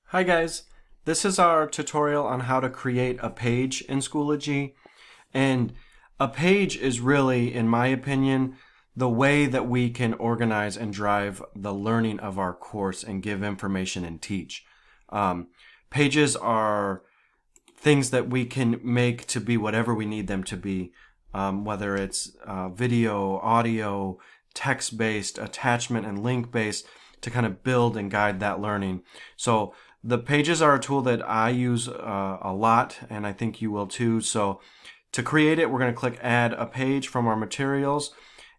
Hi guys, this is our tutorial on how to create a page in Schoology. And a page is really, in my opinion, the way that we can organize and drive the learning of our course and give information and teach. Pages are things that we can make to be whatever we need them to be, whether it's video, audio, text-based, attachment and link-based, to kind of build and guide that learning. So the pages are a tool that I use a lot, and I think you will too. So to create it, we're going to click Add a Page from our materials.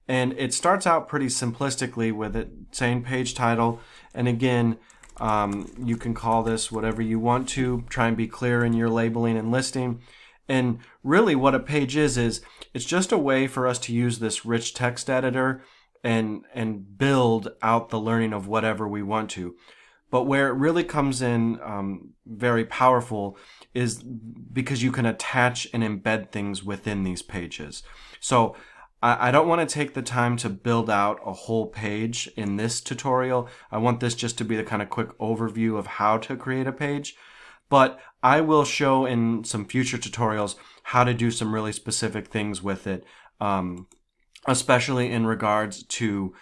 And it starts out pretty simplistically with it saying page title. And again, you can call this whatever you want to. Try and be clear in your labeling and listing. And really what a page is it's just a way for us to use this rich text editor and build out the learning of whatever we want to. But where it really comes in very powerful is because you can attach and embed things within these pages. So I don't want to take the time to build out a whole page in this tutorial. I want this just to be the kind of quick overview of how to create a page. But I will show in some future tutorials how to do some really specific things with it, especially in regards to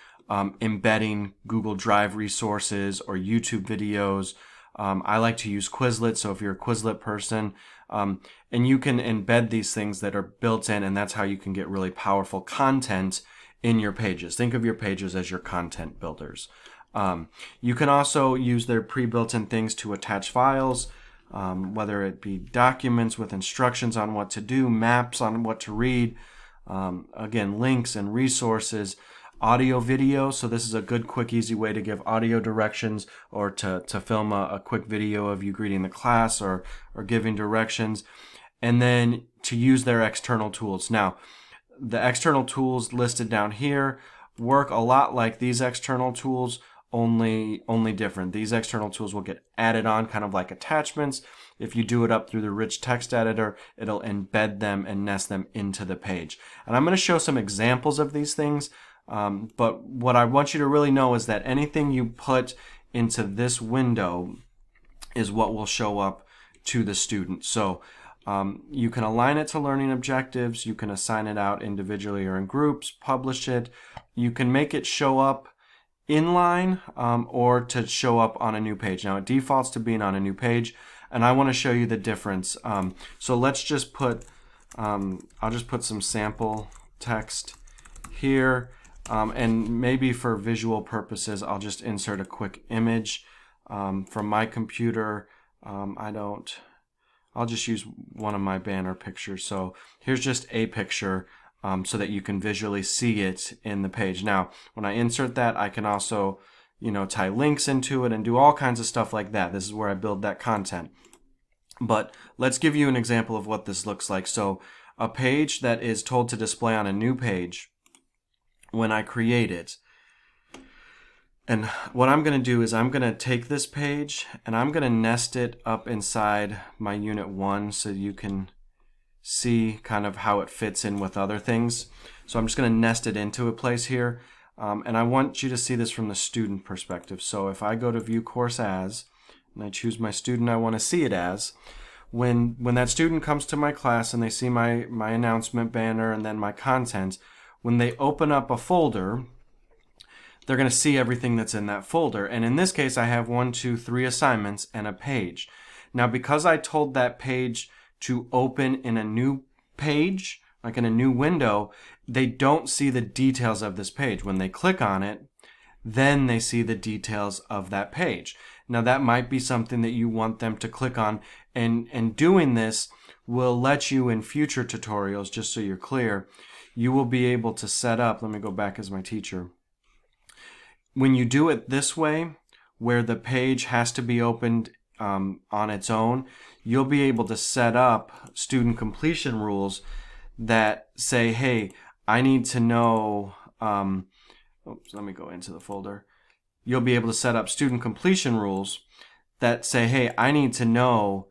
embedding Google Drive resources or YouTube videos. I like to use Quizlet, so if you're a Quizlet person, and you can embed these things that are built in, and that's how you can get really powerful content in your pages. Think of your pages as your content builders. You can also use their pre-built-in things to attach files, whether it be documents with instructions on what to do, maps on what to read, again, links and resources, audio, video. So this is a good, quick, easy way to give audio directions or to film a quick video of you greeting the class or giving directions. And then to use their external tools. Now, the external tools listed down here work a lot like these external tools, only different. These external tools will get added on kind of like attachments. If you do it up through the rich text editor, it'll embed them and nest them into the page. And I'm going to show some examples of these things. But what I want you to really know is that anything you put into this window is what will show up to the student. So you can align it to learning objectives, you can assign it out individually or in groups, publish it, you can make it show up inline or to show up on a new page. Now it defaults to being on a new page, and I want to show you the difference. So let's just put, I'll just put some sample text here. And maybe for visual purposes, I'll just insert a quick image from my computer. I'll just use one of my banner pictures. So here's just a picture so that you can visually see it in the page. Now, when I insert that, I can also, tie links into it and do all kinds of stuff like that. This is where I build that content. But let's give you an example of what this looks like. So a page that is told to display on a new page, when I create it. And what I'm going to do is I'm going to take this page and I'm going to nest it up inside my unit 1 so you can see kind of how it fits in with other things. So I'm just going to nest it into a place here. And I want you to see this from the student perspective. So if I go to view course as, and I choose my student I want to see it as, when that student comes to my class and they see my announcement banner and then my content, when they open up a folder, they're going to see everything that's in that folder. And in this case, I have 1, 2, 3 assignments and a page. Now, because I told that page to open in a new page, like in a new window, they don't see the details of this page. When they click on it, then they see the details of that page. Now, that might be something that you want them to click on, and doing this will let you in future tutorials, just so you're clear, you will be able to set up, let me go back as my teacher. When you do it this way, where the page has to be opened on its own, you'll be able to set up student completion rules that say, hey, I need to know, let me go into the folder. You'll be able to set up student completion rules that say, hey, I need to know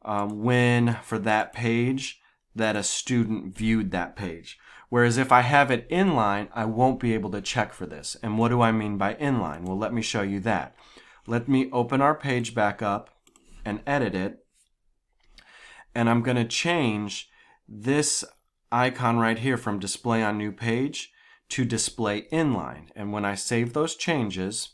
when for that page that a student viewed that page. Whereas if I have it inline, I won't be able to check for this. And what do I mean by inline? Well, let me show you that. Let me open our page back up. and edit it. And I'm going to change this icon right here from display on new page to display inline. And when I save those changes,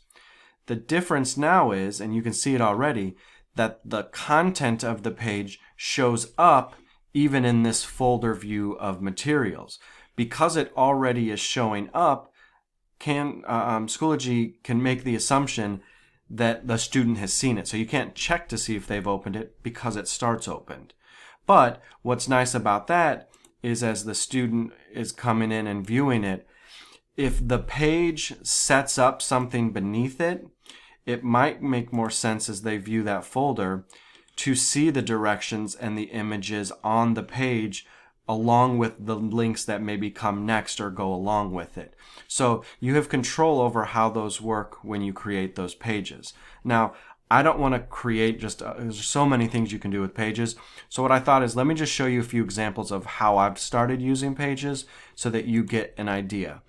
the difference now is, and you can see it already, that the content of the page shows up even in this folder view of materials. Because it already is showing up, Schoology can make the assumption that the student has seen it. So you can't check to see if they've opened it because it starts opened. But what's nice about that is as the student is coming in and viewing it, if the page sets up something beneath it, it might make more sense as they view that folder to see the directions and the images on the page along with the links that maybe come next or go along with it. So you have control over how those work when you create those pages. Now, I don't want to create there's so many things you can do with pages. So what I thought is, let me just show you a few examples of how I've started using pages so that you get an idea.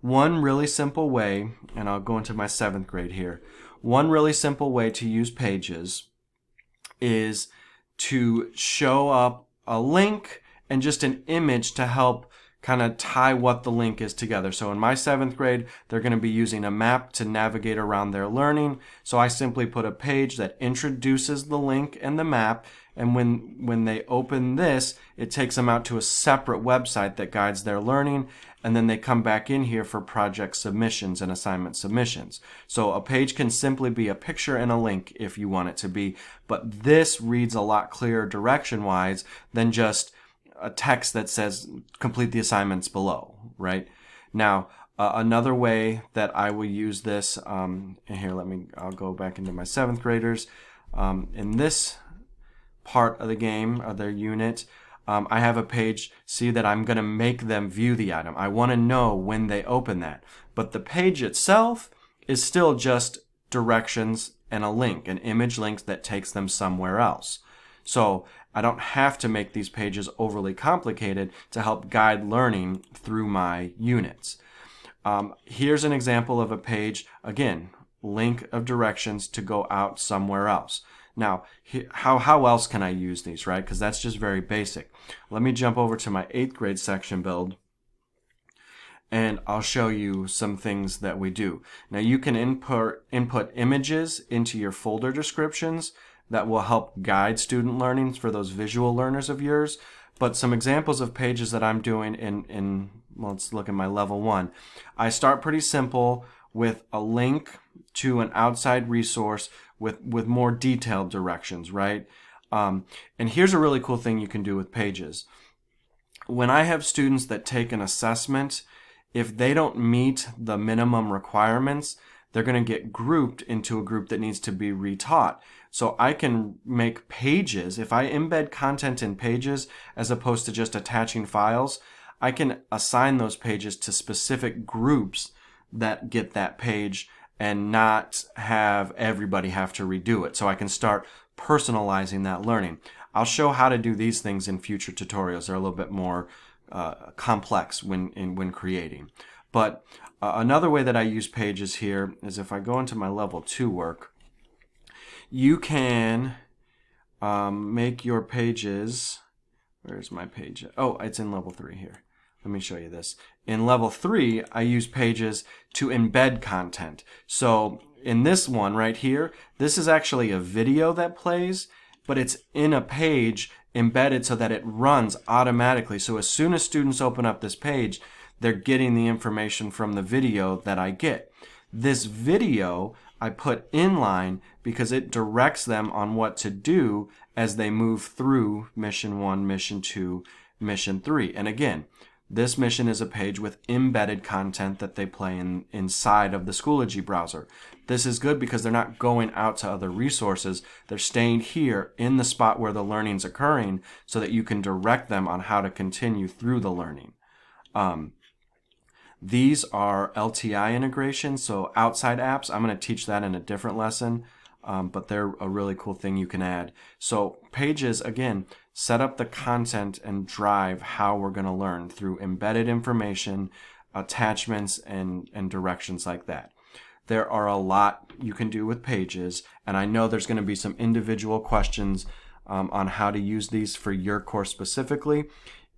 One really simple way, and I'll go into my 7th grade here. One really simple way to use pages is to show up a link and just an image to help kind of tie what the link is together. So in my 7th grade, they're going to be using a map to navigate around their learning. So I simply put a page that introduces the link and the map, and when they open this, it takes them out to a separate website that guides their learning, and then they come back in here for project submissions and assignment submissions. So a page can simply be a picture and a link if you want it to be, but this reads a lot clearer direction-wise than just a text that says complete the assignments below, right? Now, another way that I will use this, and here I'll go back into my 7th graders. In this part of the game, of their unit, I have a page, see that I'm going to make them view the item. I want to know when they open that. But the page itself is still just directions and a link, an image link that takes them somewhere else. So I don't have to make these pages overly complicated to help guide learning through my units. Here's an example of a page, again, link of directions to go out somewhere else. Now, how else can I use these, right? Because that's just very basic. Let me jump over to my 8th grade section build, and I'll show you some things that we do. Now, you can input images into your folder descriptions that will help guide student learning for those visual learners of yours. But some examples of pages that I'm doing well, let's look at my level 1. I start pretty simple with a link to an outside resource with more detailed directions, right? And here's a really cool thing you can do with pages. When I have students that take an assessment, if they don't meet the minimum requirements, they're going to get grouped into a group that needs to be retaught. So I can make pages. If I embed content in pages as opposed to just attaching files, I can assign those pages to specific groups that get that page and not have everybody have to redo it. So I can start personalizing that learning. I'll show how to do these things in future tutorials. They're a little bit more complex when creating. But another way that I use pages here is if I go into my level 2 work, you can make your pages. Where's my page? Oh, it's in level 3 here. Let me show you this. In level 3, I use pages to embed content. So in this one right here, this is actually a video that plays, but it's in a page embedded so that it runs automatically. So as soon as students open up this page, they're getting the information from the video that I get. This video I put inline because it directs them on what to do as they move through mission 1, mission 2, mission 3. And again, this mission is a page with embedded content that they play inside of the Schoology browser. This is good because they're not going out to other resources. They're staying here in the spot where the learning's occurring so that you can direct them on how to continue through the learning. These are LTI integrations, so outside apps. I'm going to teach that in a different lesson, but they're a really cool thing you can add. So pages, again, set up the content and drive how we're going to learn through embedded information, attachments, and directions like that. There are a lot you can do with Pages, and I know there's going to be some individual questions on how to use these for your course specifically.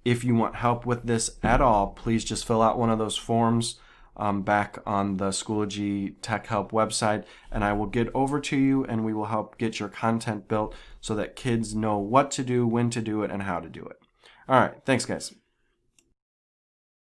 If you want help with this at all, please just fill out one of those forms back on the Schoology Tech Help website, and I will get over to you and we will help get your content built so that kids know what to do, when to do it, and how to do it. All right, thanks guys.